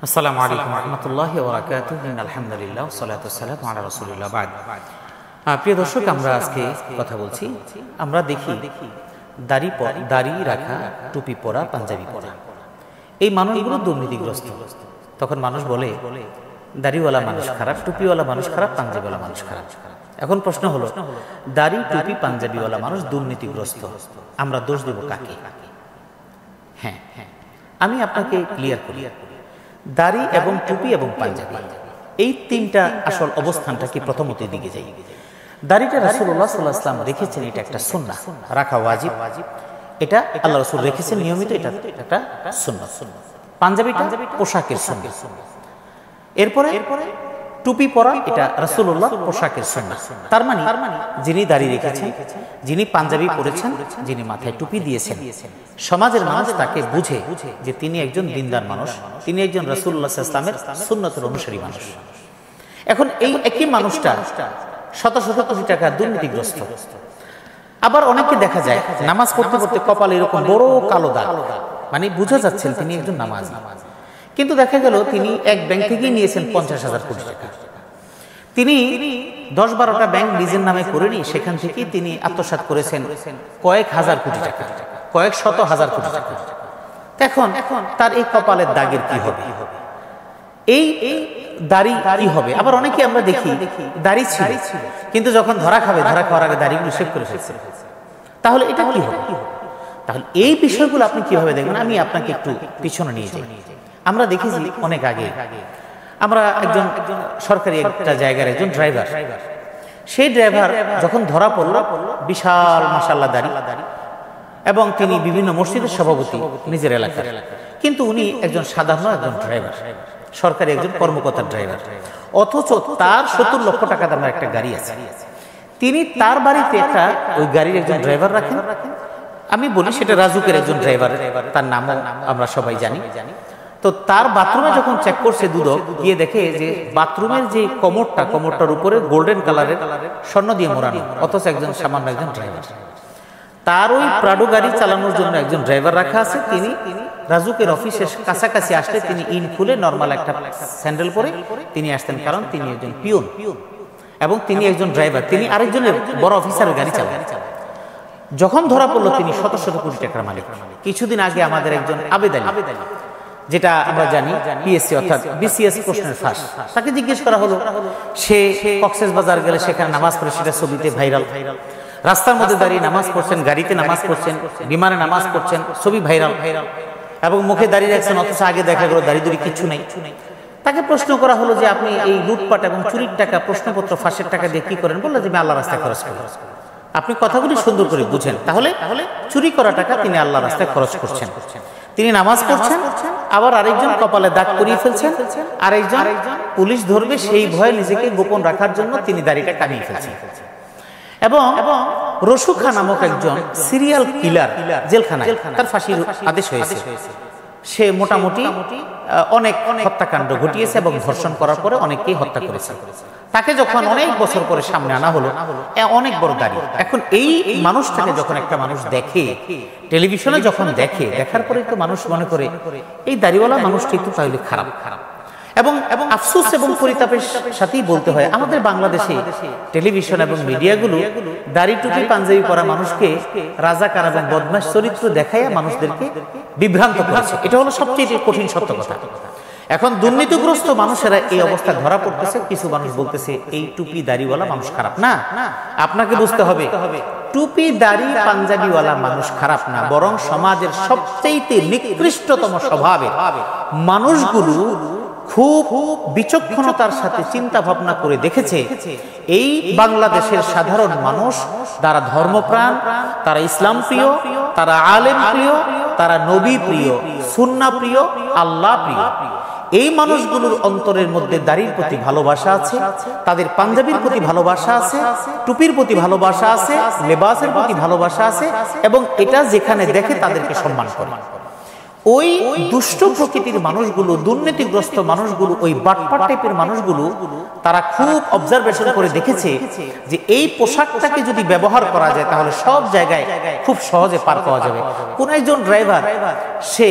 আসসালামু আলাইকুম রহমতুল্লাহি ওয়া বারাকাতুহু আলহামদুলিল্লাহ সালাতু ওয়াসসালামু আলা রাসূলিল্লাহ বাদ। প্রিয় দর্শক, আমরা আজকে কথা বলছি, আমরা দেখি দাড়ি রাখা, টুপি পরা, পাঞ্জাবি পরা এই মানুষগুলো দুর্নীতিগ্রস্ত। তখন মানুষ বলে দাড়িওয়ালা মানুষ খারাপ, টুপিওয়ালা মানুষ খারাপ, পাঞ্জাবিওয়ালা মানুষ খারাপ। এখন প্রশ্ন হলো, দাড়ি, টুপি, পাঞ্জাবিওয়ালা মানুষ দুর্নীতিগ্রস্ত, আমরা দোষ দেব কাকে? হ্যাঁ, আমি আপনাকে ক্লিয়ার করি, দাড়ি এবং টুপি এবং পাঞ্জাবি এই তিনটা আসল অবস্থানটা কি প্রথমত দিকে যাই। দাড়িটা রাসূলুল্লাহ সাল্লাল্লাহু আলাইহি ওয়াসাল্লাম রেখেছেন, এটা একটা সুন্নাহ, রাখা ওয়াজিব, এটা আল্লাহ রাসূল রেখেছেন নিয়মিত, এটা একটা সুন্নাহ। পাঞ্জাবিটা পোশাকের সুন্নাহ। এরপরে টুপি পরা, এটা রাসূলুল্লাহ পোশাকের সুন্নাহ। তার মানে যিনি দাড়ি রেখেছেন, যিনি পাঞ্জাবি পরেছেন, যিনি মাথায় টুপি দিয়েছেন, সমাজের মানুষ তাকে বুঝে যে তিনি একজন দিনদার মানুষ, তিনি একজন রাসূলুল্লাহ সাল্লাল্লাহু আলাইহি ওয়াসাল্লামের সুন্নতের অনুসারী মানুষ। এখন এই একই মানুষটা শত শত কোটি টাকা দুর্নীতিগ্রস্ত। আবার অনেকে দেখা যায় নামাজ পড়তে পড়তে কপালে এরকম বড় কালো দাগ, মানে বোঝা যাচ্ছেন তিনি একজন নামাজি, কিন্তু দেখা গেল তিনি এক ব্যাংক থেকেই নিয়েছেন 50,000 কোটি টাকা। তিনি 10-12টা ব্যাংক নিজের নামে করে নিয়ে সেখান থেকেই তিনি আত্মসাৎ করেছেন কয়েক হাজার কোটি টাকা, কয়েক শত হাজার কোটি টাকা। এখন তার এই কপালের দাগের কি হবে? এই দাড়ি কি হবে? আবার অনেকে আমরা দেখি দাড়ি ছিল, কিন্তু যখন ধরা খাওয়ার আগে দাড়িগুলো শেভ করে ফেলছে। তাহলে এটা কি হবে? তাহলে এই বিষয়গুলো আপনি কিভাবে দেখবেন? আমি আপনাকে একটু পিছনে নিয়ে যাই। আমরা দেখেছি অনেক আগে, আমরা একজন সরকারি একটা জায়গার একজন ড্রাইভার, সেই ড্রাইভার যখন ধরা পড়ল, বিশাল মাশাআল্লাহ দাড়ি, এবং তিনি বিভিন্ন মসজিদের সভাপতি নিজের এলাকার, কিন্তু উনি একজন সাধারণ একজন ড্রাইভার, সরকারি একজন কর্মকর্তার ড্রাইভার, অথচ তার 70 লক্ষ টাকা দামের একটা গাড়ি আছে। তিনি তার বাড়িতে একটা ওই গাড়ির একজন ড্রাইভার রাখেন। আমি বলি সেটা রাজুকের একজন ড্রাইভার, তার নামও আমরা সবাই জানি। তো তার বাথরুমে যখন চেক করছে দুদক, গিয়ে দেখে যে বাথরুমের যে কমোডটার উপরে গোল্ডেন কালারের স্বর্ণ দিয়ে মোড়ানো, অথচ একজন সামান্য একজন ড্রাইভার। তার ওই প্রাডো গাড়ি চালানোর জন্য একজন ড্রাইভার রাখা আছে। তিনি রাজুকের অফিসের কাছাকাছি আসলে তিনি ইন খুলে নর্মাল একটা স্যান্ডেল পরে তিনি আসতেন, কারণ তিনি একজন পিয়ন এবং তিনি একজন ড্রাইভার, তিনি আরেকজনের বড় অফিসারের গাড়ি চালান। যখন ধরা পড়লো তিনি শত শত কোটি টাকার মালিক। কিছুদিন আগে আমাদের একজন আবেদ আলী, যেটা আমরা জানি পিএসসি অর্থাৎ বিসিএস প্রশ্নের ফাঁস, তাকে জিজ্ঞেস করা হলো, সে কক্সবাজার গেলে সেখানে নামাজ পড়ে, সেটা ছবিতে ভাইরাল। রাস্তার মধ্যে দাঁড়িয়ে নামাজ পড়ছেন, গাড়িতে নামাজ পড়ছেন, বিমানে নামাজ পড়ছেন, ছবি ভাইরাল, এবং মুখে দাঁড়িয়ে রাখছেন, অথচ আগে দেখা গেল দাড়ি কিছু নেই। তাকে প্রশ্ন করা হলো যে আপনি এই লুটপাট এবং চুরির টাকা, প্রশ্নপত্র ফাঁসের টাকা দিয়ে কি করেন? বললো যে আমি আল্লাহ রাস্তায় খরচ করি। আপনি কথাগুলি সুন্দর করে বুঝেন, তাহলে চুরি করা টাকা তিনি আল্লাহ রাস্তায় খরচ করছেন। তিনি নামাজ পড়ছেন, আবার আরেকজন কপালে দাগ করিয়ে ফেলছেন, আরেকজন পুলিশ ধরবে সেই ভয়ে নিজেকে গোপন রাখার জন্য তিনি দাড়িটা কামিয়ে ফেলছেন। এবং রসু খান নামক একজন সিরিয়াল কিলার জেলখানায়, তার ফাঁসির আদেশ হয়েছে। সে মোটামুটি অনেক হত্যাকাণ্ড ঘটিয়েছে এবং ধর্ষণ করার পরে অনেককেই হত্যা করেছে। তাকে যখন অনেক বছর পরে সামনে আনা হলো, অনেক বড় দাড়ি। এখন এই মানুষটাকে যখন একটা মানুষ দেখে, টেলিভিশনে যখন দেখে, দেখার পরে তো মানুষ মনে করে এই দাড়িওয়ালা মানুষটি তো তাহলে খারাপ। এবং আফসোস এবং পরিতাপের সাথেই বলতে হয়, আমাদের বাংলাদেশে টেলিভিশন এবং মিডিয়াগুলো দাড়ি টুপি পাঞ্জাবি পরা মানুষকে রাজাকার এবং বদমাশ চরিত্র দেখাইয়া মানুষদেরকে বিভ্রান্ত করেছে। এটা হলো সবচেয়ে কঠিন সত্য কথা। এখন দুর্নীতিগ্রস্ত মানুষেরা এই অবস্থা ধরা পড়তেছে। কিছু মানুষ বলতেছে এই টুপি দাড়িওয়ালা মানুষ খারাপ না। আপনাকে বুঝতে হবে, টুপি দাড়ি পাঞ্জাবিওয়ালা মানুষ খারাপ না, বরং সমাজের সবচেয়ে নিকৃষ্টতম স্বভাবের মানুষগুলো খুব বিচক্ষণতার সাথে চিন্তা ভাবনা করে দেখেছে এই বাংলাদেশের সাধারণ মানুষ, তারা ধর্মপ্রাণ, তারা ইসলাম প্রিয়, তারা আলেম প্রিয়, তারা নবী প্রিয়, সুন্নাহ প্রিয়, আল্লাহ প্রিয়। এই মানুষগুলোর অন্তরের মধ্যে দাড়ির প্রতি ভালোবাসা আছে, তাদের পাঞ্জাবির প্রতি ভালোবাসা আছে, টুপির প্রতি ভালোবাসা আছে, লেবাসের প্রতি ভালোবাসা আছে, এবং এটা যেখানে দেখে তাদেরকে সম্মান করে। ওই দুষ্ট প্রকৃতির মানুষগুলো, দুর্নীতিগ্রস্ত মানুষগুলো, ওই বাটপার টাইপের মানুষগুলো তারা খুব অবজারভেশন করে দেখেছে যে এই পোশাকটাকে যদি ব্যবহার করা যায় তাহলে সব জায়গায় খুব সহজে পার পাওয়া যাবে। কোন একজন ড্রাইভার সে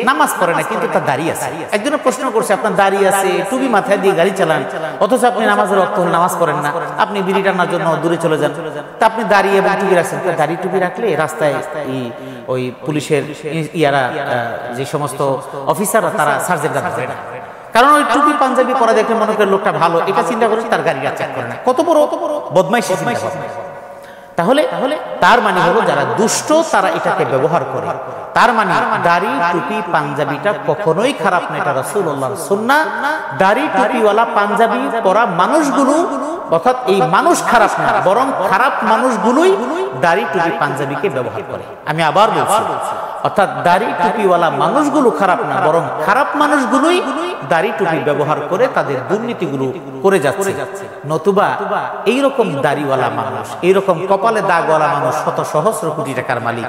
নামাজ পড়ে না কিন্তু তার দাড়ি আছে। একজনের প্রশ্ন করছে, আপনার দাড়ি আছে, টুপি মাথায় দিয়ে গাড়ি চালান, অথচ আপনি নামাজের ওয়াক্ত হলে নামাজ পড়েন না, আপনি বিড়ি টানার জন্য দূরে চলে যান, তা আপনি দাড়ি এবং টুপি রাখছেন। দাড়ি টুপি রাখলে রাস্তায় ওই পুলিশের ইয়ারা যে সমস্ত অফিসাররা তারা সার্জেন্টরা ধরে না, কারণ ওই টুপি পাঞ্জাবি পরা দেখলে মনে করে লোকটা ভালো, এটা চিন্তা করে তার গাড়ি চেক করে না। কত বড় বদমাইশি চিন্তা ভাবনা। তাহলে তার মানে হলো যারা দুষ্ট তারা এটাকে ব্যবহার করে। তার মানে দাড়ি টুপি পাঞ্জাবিটা কখনোই খারাপ না, এটা রাসূলুল্লাহর সুন্নাহ। দাড়ি টুপিওয়ালা পাঞ্জাবি পরা মানুষগুলো, অর্থাৎ এই মানুষ খারাপ না, বরং খারাপ মানুষগুলোই দাড়ি টুপি পাঞ্জাবিকে ব্যবহার করে। আমি আবার বলছি, অর্থাৎ দাড়ি টুপিওয়ালা মানুষগুলো খারাপ না, বরং খারাপ মানুষগুলোই দাড়ি টুপি ব্যবহার করে তাদের দুর্নীতিগুলো করে যাচ্ছে। নতুবা এইরকম দাড়িওয়ালা মানুষ, এইরকম কপালে দাগওয়ালা মানুষ, শত সহস্র কোটি টাকার মালিক,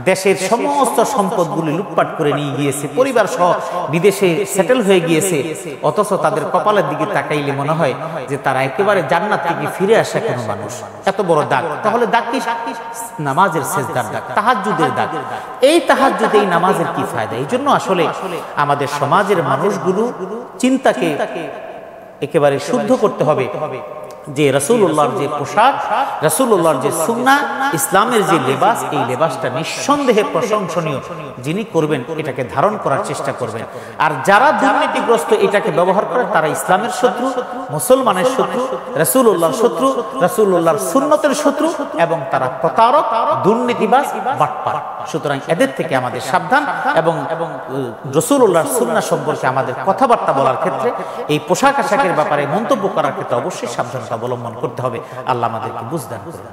দেশের সমস্ত সম্পদগুলি লুটপাট করে নিয়ে গিয়েছে, পরিবার সহ বিদেশে সেটেল হয়ে গিয়েছে, অথচ তাদের কপালের দিকে তাকাইলে মনে হয় যে তারা একেবারে জান্নাত থেকে ফিরে আসা কোনো মানুষ। এত বড় দাগ। তাহলে দাগ কি? নামাজের সেজদার দাগ, তাহাজ্জুদের দাগ। এই তাহাজ্জুদ, এই নামাজের কি ফায়দা? এই জন্য আসলে আমাদের সমাজের মানুষগুলো চিন্তাকে একেবারে শুদ্ধ করতে হবে যে রাসূলুল্লাহর যে পোশাক, রাসূলুল্লাহর যে সুন্নাহ, ইসলামের যে লেবাস, এই লেবাসটা নিঃসন্দেহে প্রশংসনীয়। যিনি করবেন এটাকে ধারণ করার চেষ্টা করবেন। আর যারা দুর্নীতিগ্রস্ত এটাকে ব্যবহার করে তারা ইসলামের শত্রু, মুসলমানের শত্রু, রাসূলুল্লাহর শত্রু, রাসূলুল্লাহর সুন্নতের শত্রু, এবং তারা প্রতারক, দুর্নীতিবাজ, বাটপার। সুতরাং এদের থেকে আমাদের সাবধান, এবং রাসূলুল্লাহর সুন্নাহ সম্পর্কে আমাদের কথাবার্তা বলার ক্ষেত্রে, এই পোশাক আশাকের ব্যাপারে মন্তব্য করার ক্ষেত্রে অবশ্যই সাবধানতা অবলম্বন করতে হবে। আল্লাহ আমাদেরকে বুঝদান করুন।